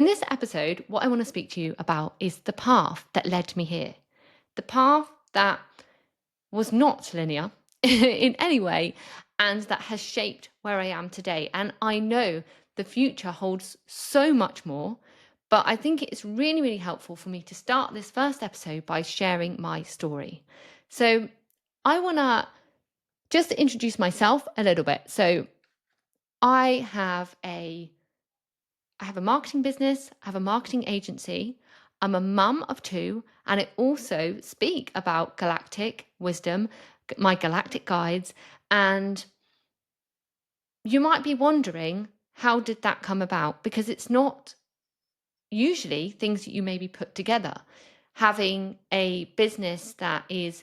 In this episode, what I want to speak to you about is the path that led me here. The path that was not linear in any way and that has shaped where I am today. And I know the future holds so much more, but I think it's really, really helpful for me to start this first episode by sharing my story. So I want to just introduce myself a little bit. So I have a I have a marketing business, I have a marketing agency. I'm a mum of two, and I also speak about galactic wisdom, my galactic guides. And you might be wondering, how did that come about? Because it's not usually things that you maybe put together. Having a business that is,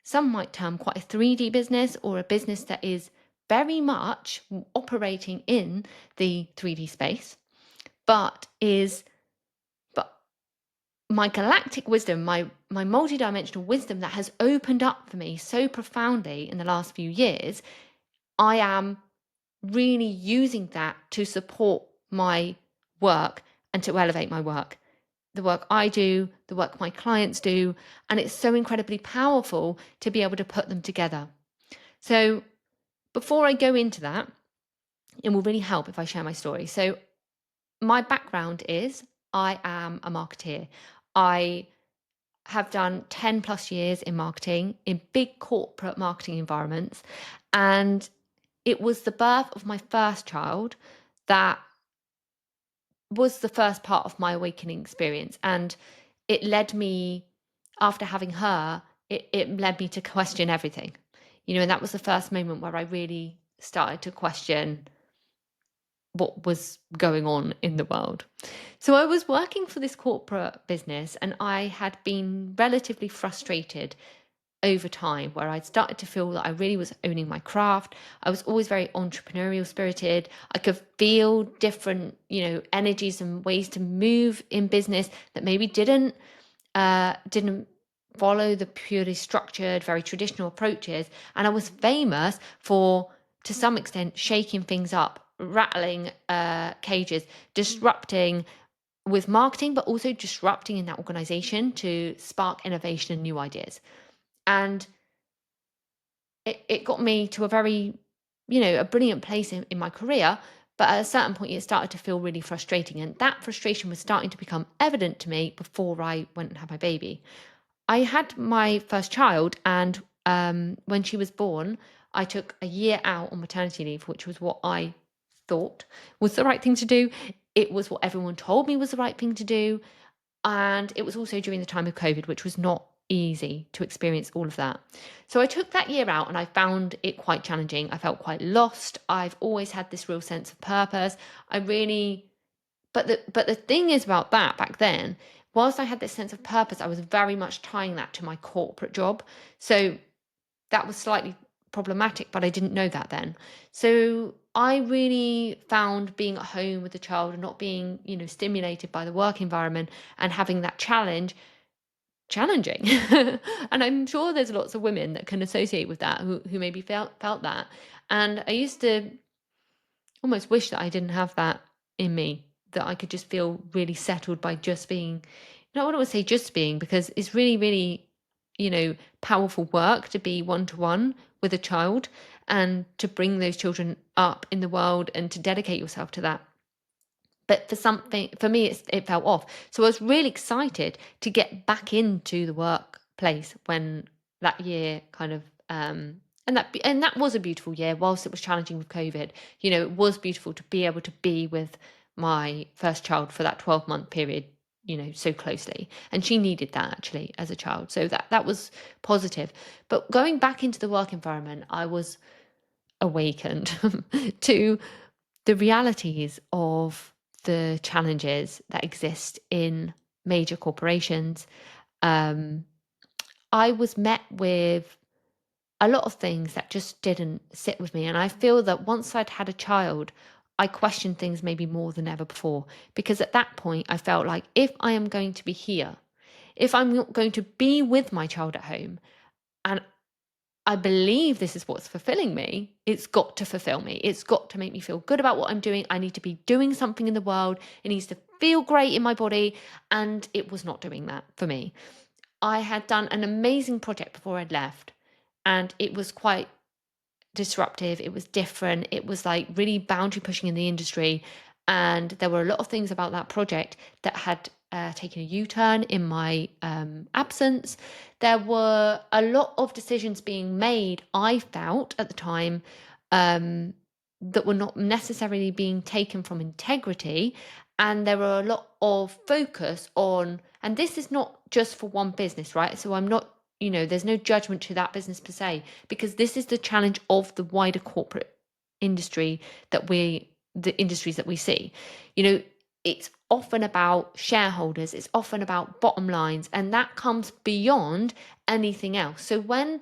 some might term quite a 3D business, or a business that is very much operating in the 3D space, but is but my galactic wisdom, my multidimensional wisdom that has opened up for me so profoundly in the last few years, I am really using that to support my work and to elevate my work. The work I do, the work my clients do, and it's so incredibly powerful to be able to put them together. So before I go into that, it will really help if I share my story. So my background is I am a marketeer. I have done 10 plus years in marketing in big corporate marketing environments. And it was the birth of my first child that was the first part of my awakening experience. And it led me, after having her, it led me to question everything. And that was the first moment where I really started to question what was going on in the world. So I was working for this corporate business, and I had been relatively frustrated over time, where I'd started to feel that I really was owning my craft. I was always very entrepreneurial spirited. I could feel different, energies and ways to move in business that maybe didn't follow the purely structured, very traditional approaches. And I was famous for, to some extent, shaking things up, rattling cages, disrupting with marketing, but also disrupting in that organization to spark innovation and new ideas. And it got me to a very, a brilliant place in my career. But at a certain point, it started to feel really frustrating. And that frustration was starting to become evident to me before I went and had my baby. I had my first child, and when she was born, I took a year out on maternity leave, which was what I thought was the right thing to do. It was what everyone told me was the right thing to do. And it was also during the time of COVID, which was not easy to experience all of that. So I took that year out, and I found it quite challenging. I felt quite lost. I've always had this real sense of purpose. I really, but the thing is about that back then, whilst I had this sense of purpose, I was very much tying that to my corporate job. So that was slightly problematic, but I didn't know that then. So I really found being at home with the child and not being, stimulated by the work environment and having that challenging. And I'm sure there's lots of women that can associate with that, who maybe felt that. And I used to almost wish that I didn't have that in me, that I could just feel really settled by just being, I don't want to say just being, because it's really, really, powerful work to be one-to-one with a child and to bring those children up in the world and to dedicate yourself to that. But for me, it felt off. So I was really excited to get back into the workplace when that year kind of, and that was a beautiful year, whilst it was challenging with COVID. It was beautiful to be able to be with my first child for that 12-month period, so closely. And she needed that actually as a child. So that was positive. But going back into the work environment, I was awakened to the realities of the challenges that exist in major corporations. I was met with a lot of things that just didn't sit with me. And I feel that once I'd had a child, I questioned things maybe more than ever before. Because at that point, I felt like, if I am going to be here, if I'm not going to be with my child at home, and I believe this is what's fulfilling me, it's got to fulfill me. It's got to make me feel good about what I'm doing. I need to be doing something in the world. It needs to feel great in my body. And it was not doing that for me. I had done an amazing project before I'd left, and it was quite disruptive. It was different. It was like really boundary pushing in the industry. And there were a lot of things about that project that had taken a U-turn in my absence. There were a lot of decisions being made, I felt at the time, that were not necessarily being taken from integrity. And there were a lot of focus on, and this is not just for one business, right? So I'm not, there's no judgment to that business per se, because this is the challenge of the wider corporate industry the industries that we see. It's often about shareholders, it's often about bottom lines, and that comes beyond anything else. So when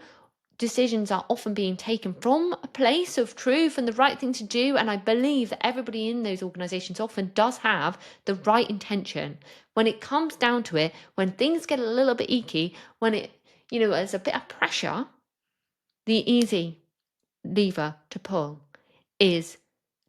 decisions are often being taken from a place of truth and the right thing to do, and I believe that everybody in those organizations often does have the right intention, when it comes down to it, when things get a little bit icky, when there's a bit of pressure, the easy lever to pull is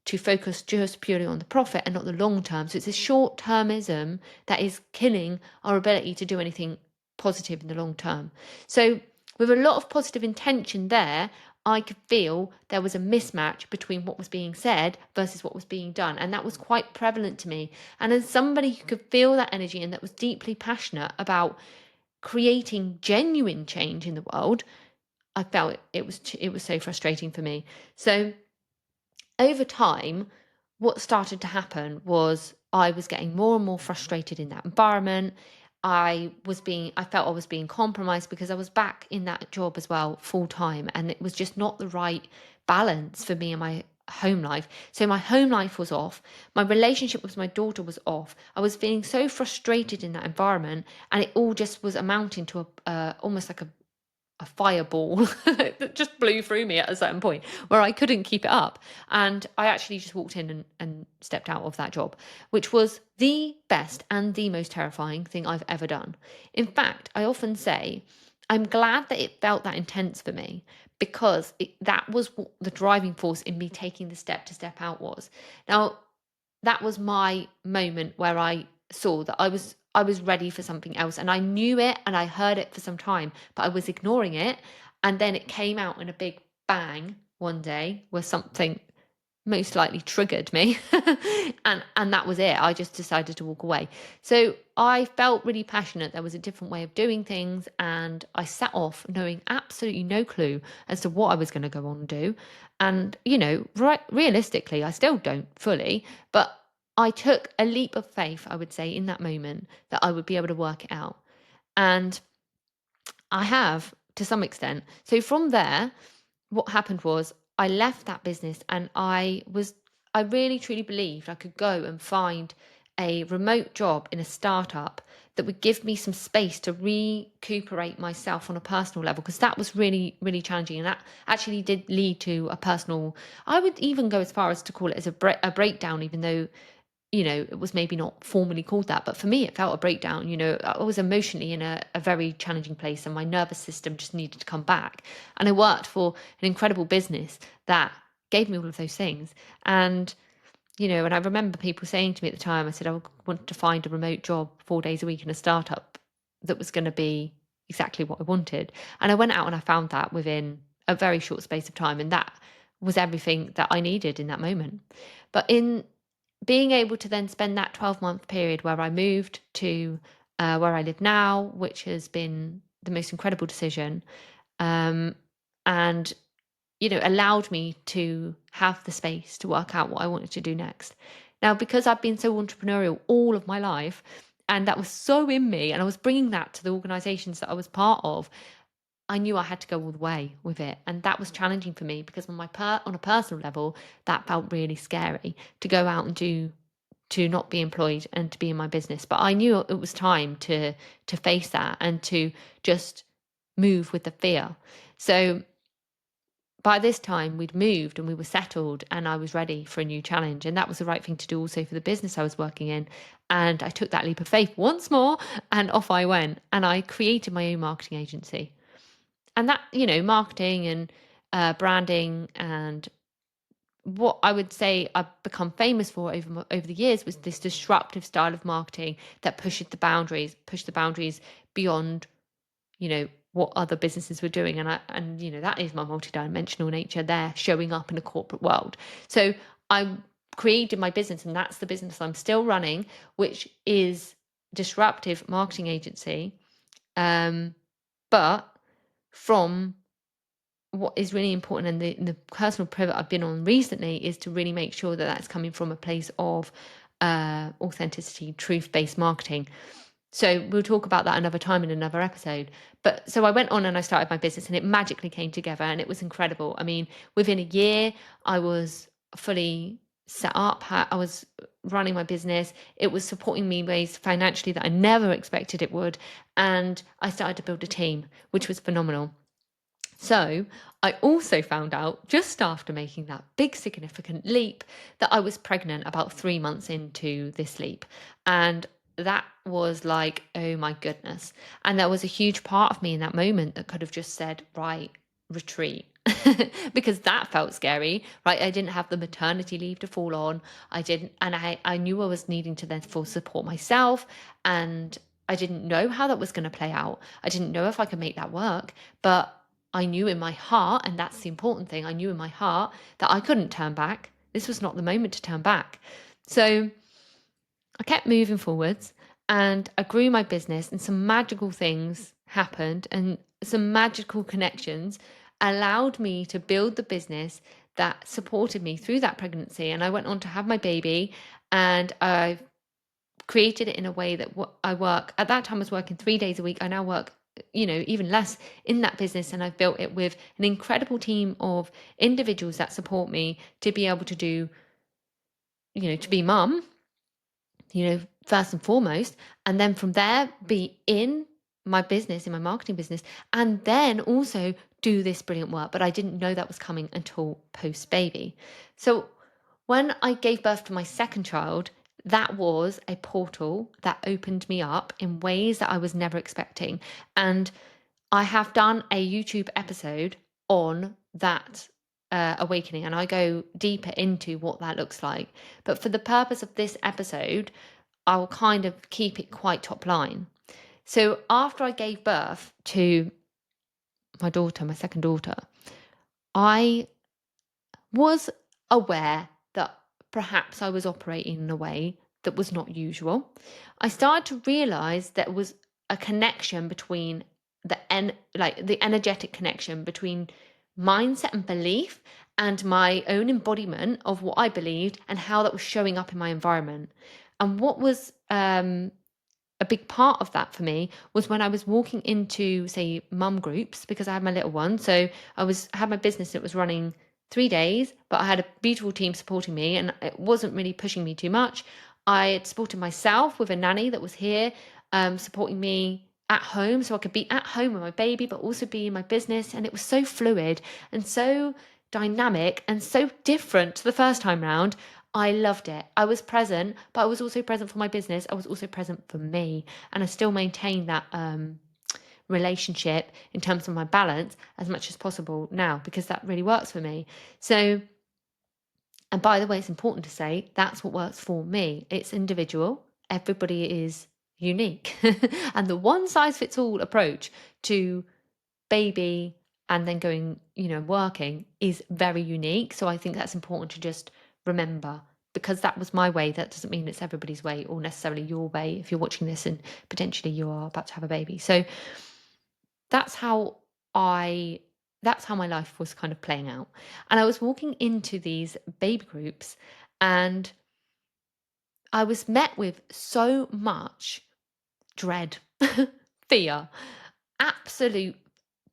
to focus just purely on the profit and not the long term. So it's a short termism that is killing our ability to do anything positive in the long term. So with a lot of positive intention there, I could feel there was a mismatch between what was being said versus what was being done. And that was quite prevalent to me. And as somebody who could feel that energy and that was deeply passionate about creating genuine change in the world, I felt it was so frustrating for me. So over time, what started to happen was I was getting more and more frustrated in that environment. I felt I was being compromised because I was back in that job as well, full time, and it was just not the right balance for me and my home life. So my home life was off. My relationship with my daughter was off. I was feeling so frustrated in that environment, and it all just was amounting to almost like a fireball that just blew through me at a certain point where I couldn't keep it up. And I actually just walked in and stepped out of that job, which was the best and the most terrifying thing I've ever done. In fact, I often say, I'm glad that it felt that intense for me, because that was what the driving force in me taking the step to step out was. Now, that was my moment where I saw that I was ready for something else, and I knew it and I heard it for some time, but I was ignoring it. And then it came out in a big bang one day where something most likely triggered me and that was it. I just decided to walk away. So I felt really passionate there was a different way of doing things, and I set off knowing absolutely no clue as to what I was going to go on and do. And realistically, I still don't fully, but I took a leap of faith, I would say, in that moment, that I would be able to work it out. And I have, to some extent. So from there, what happened was I left that business, and I really truly believed I could go and find a remote job in a startup that would give me some space to recuperate myself on a personal level, because that was really, really challenging. And that actually did lead to a personal, I would even go as far as to call it as a breakdown, even though it was maybe not formally called that, but for me, it felt a breakdown. I was emotionally in a very challenging place, and my nervous system just needed to come back. And I worked for an incredible business that gave me all of those things. And, and I remember people saying to me at the time, I said, I wanted to find a remote job 4 days a week in a startup that was going to be exactly what I wanted. And I went out and I found that within a very short space of time. And that was everything that I needed in that moment. But in being able to then spend that 12-month period where I moved to where I live now, which has been the most incredible decision, and allowed me to have the space to work out what I wanted to do next. Now, because I've been so entrepreneurial all of my life, and that was so in me, and I was bringing that to the organizations that I was part of, I knew I had to go all the way with it. And that was challenging for me, because on a personal level, that felt really scary to go out and to not be employed and to be in my business. But I knew it was time to face that and to just move with the fear. So by this time we'd moved and we were settled, and I was ready for a new challenge. And that was the right thing to do also for the business I was working in. And I took that leap of faith once more, and off I went. And I created my own marketing agency. And that, marketing and branding, and what I would say I've become famous for over the years was this disruptive style of marketing that pushed the boundaries beyond, what other businesses were doing. And that is my multidimensional nature there showing up in a corporate world. So I created my business, and that's the business I'm still running, which is Disruptive Marketing Agency. But from what is really important, and the personal pivot I've been on recently, is to really make sure that that's coming from a place of authenticity, truth-based marketing. So we'll talk about that another time in another episode. But so I went on and I started my business, and it magically came together, and it was incredible. I mean, within a year, I was fully set up. I was running my business. It was supporting me ways financially that I never expected it would. And I started to build a team, which was phenomenal. So I also found out just after making that big significant leap that I was pregnant about 3 months into this leap. And that was like, oh my goodness. And there was a huge part of me in that moment that could have just said, right, retreat. Because that felt scary, right? I didn't have the maternity leave to fall on. I knew I was needing to then full support myself, and I didn't know how that was going to play out. I didn't know if I could make that work, but I knew in my heart, and that's the important thing, I knew in my heart that I couldn't turn back. This was not the moment to turn back. So I kept moving forwards, and I grew my business, and some magical things happened, and some magical connections allowed me to build the business that supported me through that pregnancy. And I went on to have my baby, and I created it in a way that I work, at that time I was working 3 days a week. I now work, even less in that business. And I've built it with an incredible team of individuals that support me to be able to do, to be mum, first and foremost. And then from there, be in my business, in my marketing business, and then also do this brilliant work. But I didn't know that was coming until post baby. So when I gave birth to my second child, that was a portal that opened me up in ways that I was never expecting. And I have done a YouTube episode on that awakening, and I go deeper into what that looks like. But for the purpose of this episode, I will kind of keep it quite top line. So after I gave birth to my daughter, my second daughter, I was aware that perhaps I was operating in a way that was not usual. I started to realize there was a connection between the energetic connection between mindset and belief and my own embodiment of what I believed and how that was showing up in my environment. And what was a big part of that for me was when I was walking into, say, mum groups, because I had my little one. So had my business that was running 3 days, but I had a beautiful team supporting me, and it wasn't really pushing me too much. I had supported myself with a nanny that was here, supporting me at home, so I could be at home with my baby, but also be in my business. And it was so fluid and so dynamic and so different to the first time round. I loved it. I was present, but I was also present for my business. I was also present for me. And I still maintain that relationship in terms of my balance as much as possible now, because that really works for me. So, and by the way, it's important to say that's what works for me. It's individual. Everybody is unique. And the one size fits all approach to baby and then going, working is very unique. So I think that's important to just remember, because that was my way. That doesn't mean it's everybody's way or necessarily your way if you're watching this and potentially you are about to have a baby. So that's how my life was kind of playing out. And I was walking into these baby groups, and I was met with so much dread, fear, absolute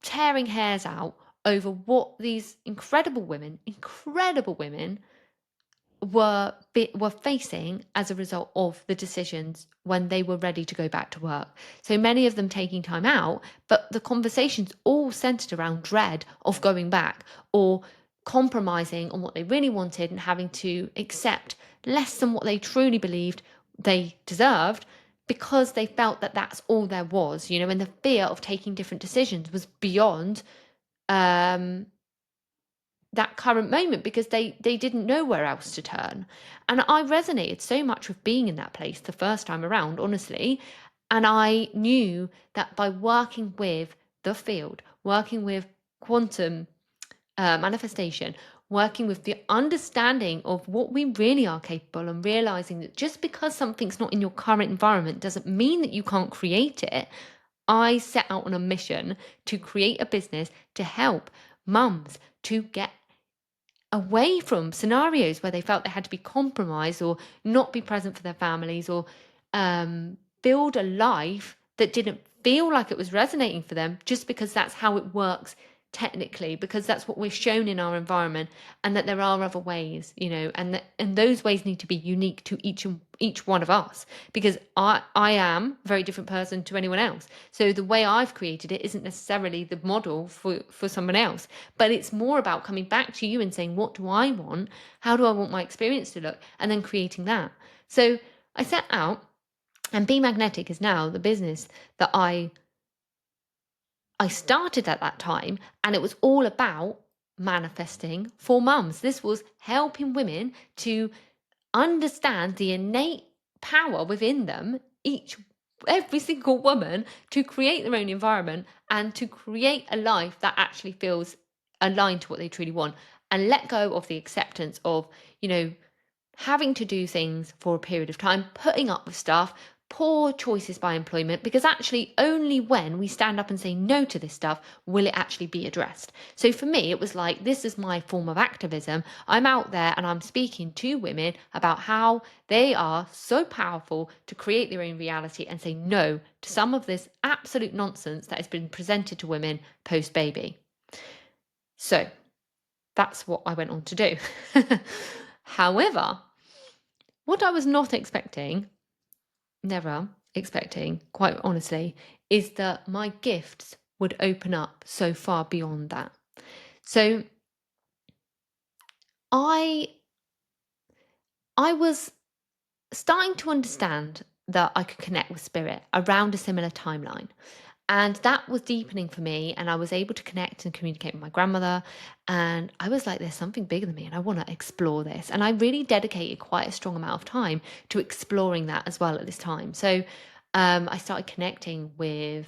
tearing hairs out over what these incredible women were facing as a result of the decisions when they were ready to go back to work. So many of them taking time out, but the conversations all centered around dread of going back or compromising on what they really wanted and having to accept less than what they truly believed they deserved because they felt that that's all there was, you know, and the fear of taking different decisions was beyond that current moment, because they didn't know where else to turn. And I resonated so much with being in that place the first time around, honestly. And I knew that by working with the field, working with quantum manifestation, working with the understanding of what we really are capable, and realizing that just because something's not in your current environment doesn't mean that you can't create it. I set out on a mission to create a business to help mums to get away from scenarios where they felt they had to be compromised or not be present for their families, or build a life that didn't feel like it was resonating for them, just because that's how it works technically, because that's what we're shown in our environment, and that there are other ways, you know, and those ways need to be unique to each one of us, because I am a very different person to anyone else. So the way I've created it isn't necessarily the model for someone else, but it's more about coming back to you and saying, what do I want? How do I want my experience to look? And then creating that. So I set out, and Be Magnetic is now the business that I started at that time, and it was all about manifesting for mums. This was helping women to understand the innate power within them, every single woman, to create their own environment and to create a life that actually feels aligned to what they truly want, and let go of the acceptance of, you know, having to do things for a period of time, putting up with stuff, poor choices by employment, because actually only when we stand up and say no to this stuff will it actually be addressed. So for me, it was like, this is my form of activism. I'm out there and I'm speaking to women about how they are so powerful to create their own reality and say no to some of this absolute nonsense that has been presented to women post-baby. So that's what I went on to do. However, what I was not expecting, never expecting, quite honestly, is that my gifts would open up so far beyond that. So I was starting to understand that I could connect with spirit around a similar timeline. And that was deepening for me. And I was able to connect and communicate with my grandmother. And I was like, there's something bigger than me, and I want to explore this. And I really dedicated quite a strong amount of time to exploring that as well at this time. So I started connecting with,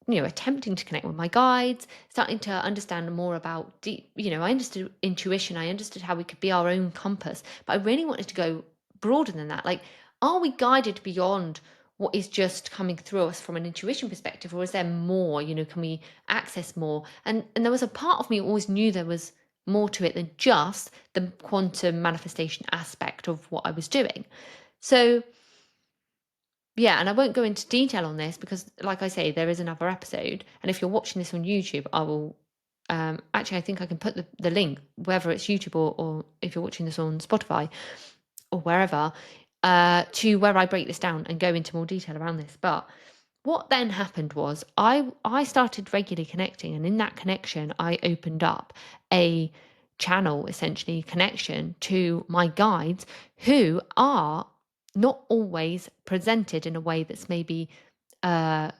you know, attempting to connect with my guides, starting to understand more about deep, you know, I understood intuition, I understood how we could be our own compass, but I really wanted to go broader than that. Like, are we guided beyond what is just coming through us from an intuition perspective, or is there more? You know, can we access more? And there was a part of me who always knew there was more to it than just the quantum manifestation aspect of what I was doing. So yeah, and I won't go into detail on this because, like I say, there is another episode. And if you're watching this on YouTube, I will actually, I think I can put the link, whether it's YouTube or if you're watching this on Spotify or wherever, to where I break this down and go into more detail around this. But what then happened was I started regularly connecting, and in that connection, I opened up a channel, essentially connection to my guides, who are not always presented in a way that's maybe known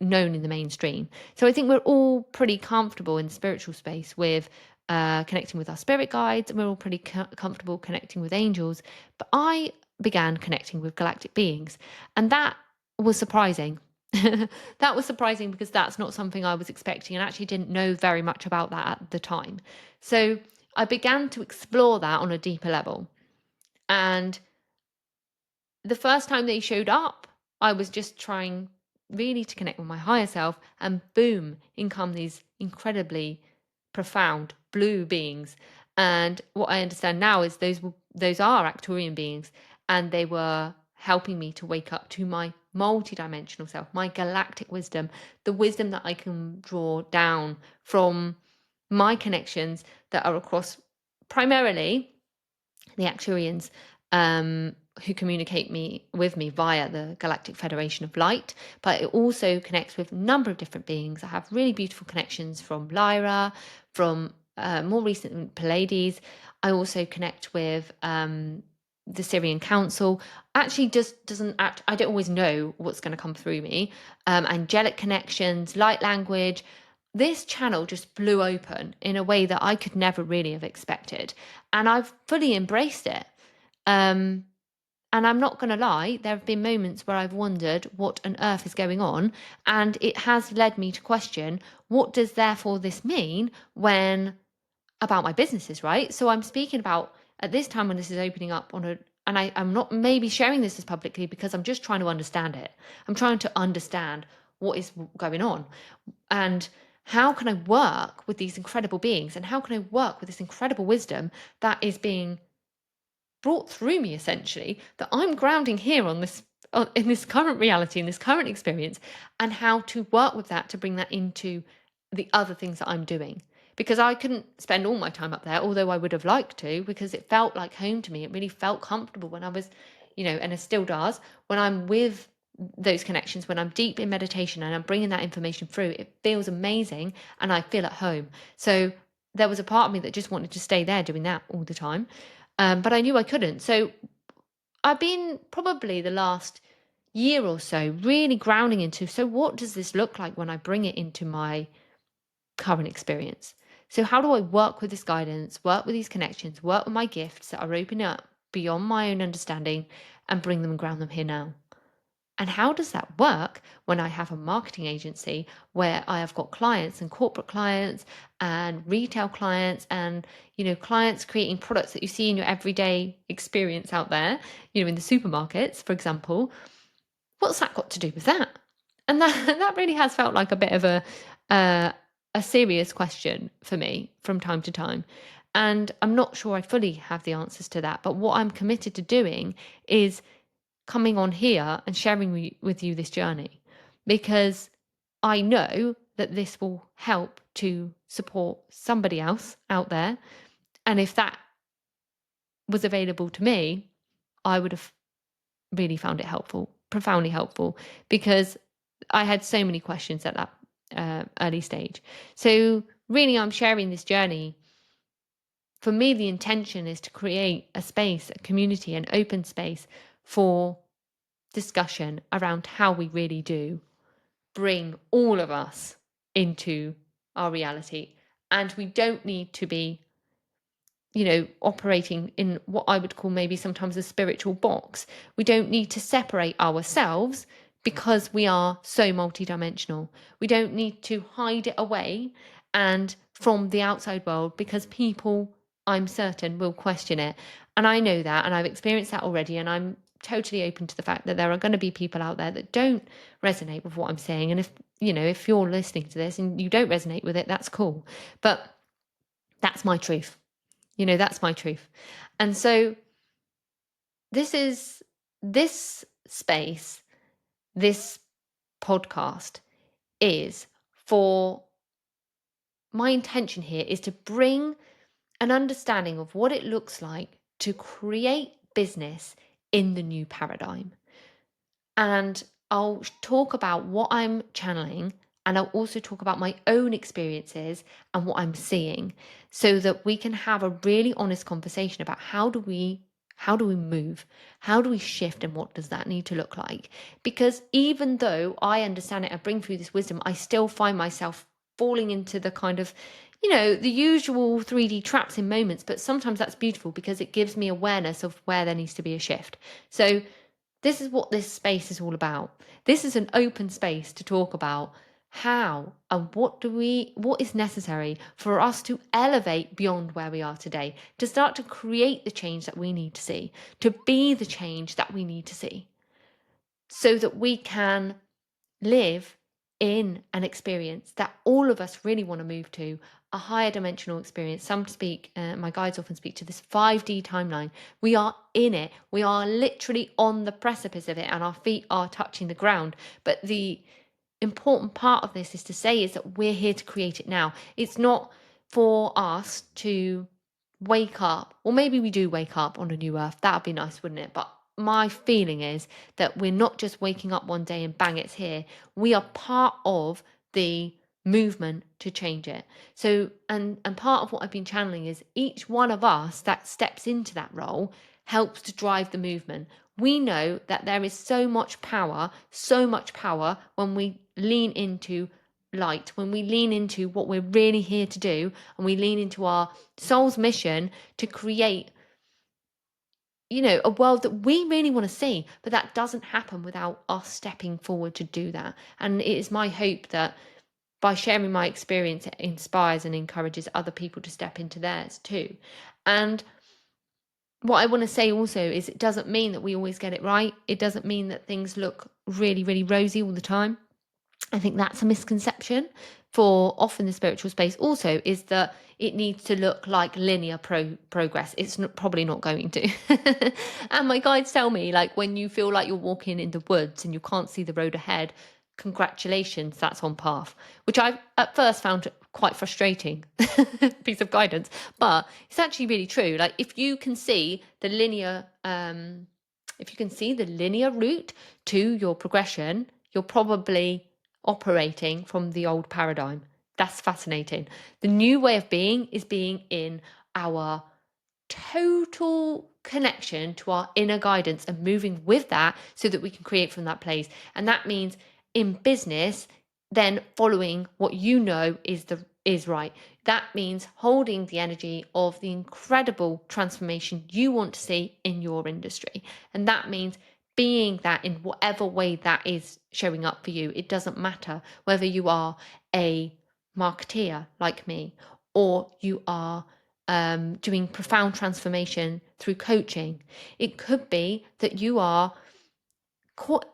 in the mainstream. So I think we're all pretty comfortable in the spiritual space with connecting with our spirit guides, and we're all pretty comfortable connecting with angels. But I began connecting with galactic beings, and that was surprising. That was surprising because that's not something I was expecting, and actually didn't know very much about that at the time. So I began to explore that on a deeper level. And the first time they showed up, I was just trying really to connect with my higher self, and boom, in come these incredibly profound blue beings. And what I understand now is those are Arcturian beings, and they were helping me to wake up to my multidimensional self, my galactic wisdom, the wisdom that I can draw down from my connections that are across primarily the Arcturians, who communicate with me via the Galactic Federation of Light, but it also connects with a number of different beings. I have really beautiful connections from Lyra, from more recent Pleiades. I also connect with the Syrian Council, actually just doesn't act. I don't always know what's going to come through me. Angelic connections, light language. This channel just blew open in a way that I could never really have expected. And I've fully embraced it. Um, and I'm not going to lie, there have been moments where I've wondered what on earth is going on. And it has led me to question, what does therefore this mean when about my businesses, right? So I'm speaking about at this time when this is opening up on a, and I'm not maybe sharing this as publicly because I'm just trying to understand it. I'm trying to understand what is going on and how can I work with these incredible beings and how can I work with this incredible wisdom that is being brought through me essentially, that I'm grounding here on this in this current reality, in this current experience, and how to work with that to bring that into the other things that I'm doing. Because I couldn't spend all my time up there, although I would have liked to, because it felt like home to me. It really felt comfortable when I was, and it still does, when I'm with those connections, when I'm deep in meditation and I'm bringing that information through, it feels amazing and I feel at home. So there was a part of me that just wanted to stay there doing that all the time. But I knew I couldn't. So I've been probably the last year or so really grounding into, so what does this look like when I bring it into my current experience? So how do I work with this guidance, work with these connections, work with my gifts that are opening up beyond my own understanding and bring them and ground them here now? And how does that work when I have a marketing agency where I have got clients and corporate clients and retail clients and, clients creating products that you see in your everyday experience out there, in the supermarkets, for example? What's that got to do with that? And that really has felt like a bit of a serious question for me from time to time. And I'm not sure I fully have the answers to that. But what I'm committed to doing is coming on here and sharing with you this journey because I know that this will help to support somebody else out there. And if that was available to me, I would have really found it helpful, profoundly helpful, because I had so many questions at that early stage. So really, I'm sharing this journey. For me, the intention is to create a space, a community, an open space for discussion around how we really do bring all of us into our reality. And we don't need to be, operating in what I would call maybe sometimes a spiritual box. We don't need to separate ourselves because we are so multidimensional. We don't need to hide it away and from the outside world because people, I'm certain, will question it. And I know that, and I've experienced that already. And I'm totally open to the fact that there are going to be people out there that don't resonate with what I'm saying. And if you're listening to this and you don't resonate with it, that's cool. But that's my truth. That's my truth. And so this space, this podcast is for my intention here is to bring an understanding of what it looks like to create business in the new paradigm. And I'll talk about what I'm channeling, and I'll also talk about my own experiences and what I'm seeing so that we can have a really honest conversation about how do we move? How do we shift, and what does that need to look like? Because even though I understand it and bring through this wisdom, I still find myself falling into the kind of the usual 3D traps in moments, but sometimes that's beautiful because it gives me awareness of where there needs to be a shift. So this is what this space is all about. This is an open space to talk about how and what is necessary for us to elevate beyond where we are today, to start to create the change that we need to see, to be the change that we need to see, so that we can live in an experience that all of us really want to move to, a higher dimensional experience. My guides often speak to this 5D timeline. We are in it. We are literally on the precipice of it and our feet are touching the ground. But the important part of this is to say is that we're here to create it now. It's not for us to wake up, or maybe we do wake up on a new earth. That would be nice, wouldn't it? But my feeling is that we're not just waking up one day and bang, it's here. We are part of the movement to change it. So, and part of what I've been channeling is each one of us that steps into that role helps to drive the movement. We know that there is so much power when we lean into light, when we lean into what we're really here to do, and we lean into our soul's mission to create, a world that we really want to see. But that doesn't happen without us stepping forward to do that. And it is my hope that by sharing my experience, it inspires and encourages other people to step into theirs too. And what I want to say also is it doesn't mean that we always get it right. It doesn't mean that things look really, really rosy all the time. I think that's a misconception for often the spiritual space also, is that it needs to look like linear progress. It's probably not going to. And my guides tell me, like, when you feel like you're walking in the woods and you can't see the road ahead, congratulations, that's on path, which I at first found quite frustrating piece of guidance, but it's actually really true. Like, if you can see the linear route to your progression, you're probably operating from the old paradigm. That's fascinating. The new way of being is being in our total connection to our inner guidance and moving with that so that we can create from that place. And that means in business, then following what you know is right. That means holding the energy of the incredible transformation you want to see in your industry. And that means being that in whatever way that is showing up for you. It doesn't matter whether you are a marketeer like me, or you are doing profound transformation through coaching. It could be that you are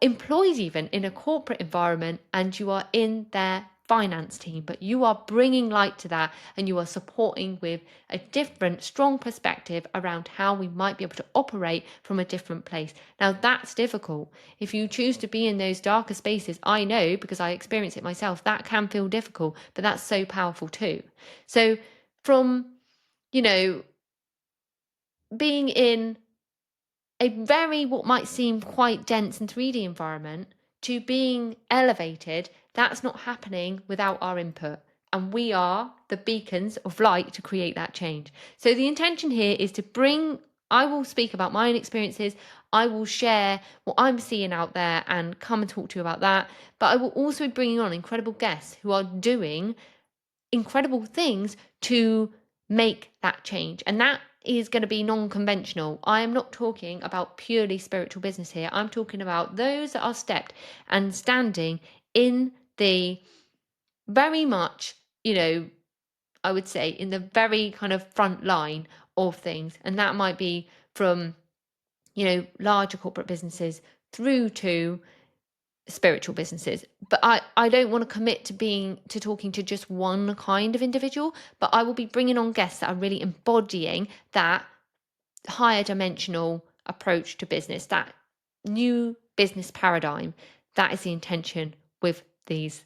employed even in a corporate environment and you are in their finance team, but you are bringing light to that and you are supporting with a different, strong perspective around how we might be able to operate from a different place. Now, that's difficult. If you choose to be in those darker spaces, I know because I experience it myself, that can feel difficult, but that's so powerful too. So from, being in a very, what might seem quite dense and 3D environment, to being elevated, that's not happening without our input. And we are the beacons of light to create that change. So the intention here is I will speak about my own experiences. I will share what I'm seeing out there and come and talk to you about that. But I will also be bringing on incredible guests who are doing incredible things to make that change. And that is going to be non-conventional. I am not talking about purely spiritual business here. I'm talking about those that are stepped and standing in the very much, I would say in the very kind of front line of things. And that might be from, larger corporate businesses through to spiritual businesses. But I don't want to commit to talking to just one kind of individual, but I will be bringing on guests that are really embodying that higher dimensional approach to business, that new business paradigm. That is the intention with this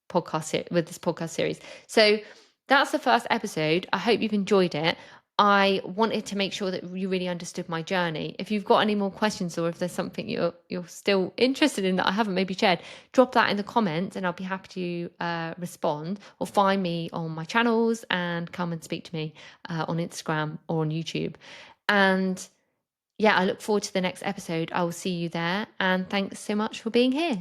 podcast series. So that's the first episode. I hope you've enjoyed it. I wanted to make sure that you really understood my journey. If you've got any more questions, or if there's something you're still interested in that I haven't maybe shared, drop that in the comments and I'll be happy to respond, or find me on my channels and come and speak to me on Instagram or on YouTube. And yeah, I look forward to the next episode. I will see you there. And thanks so much for being here.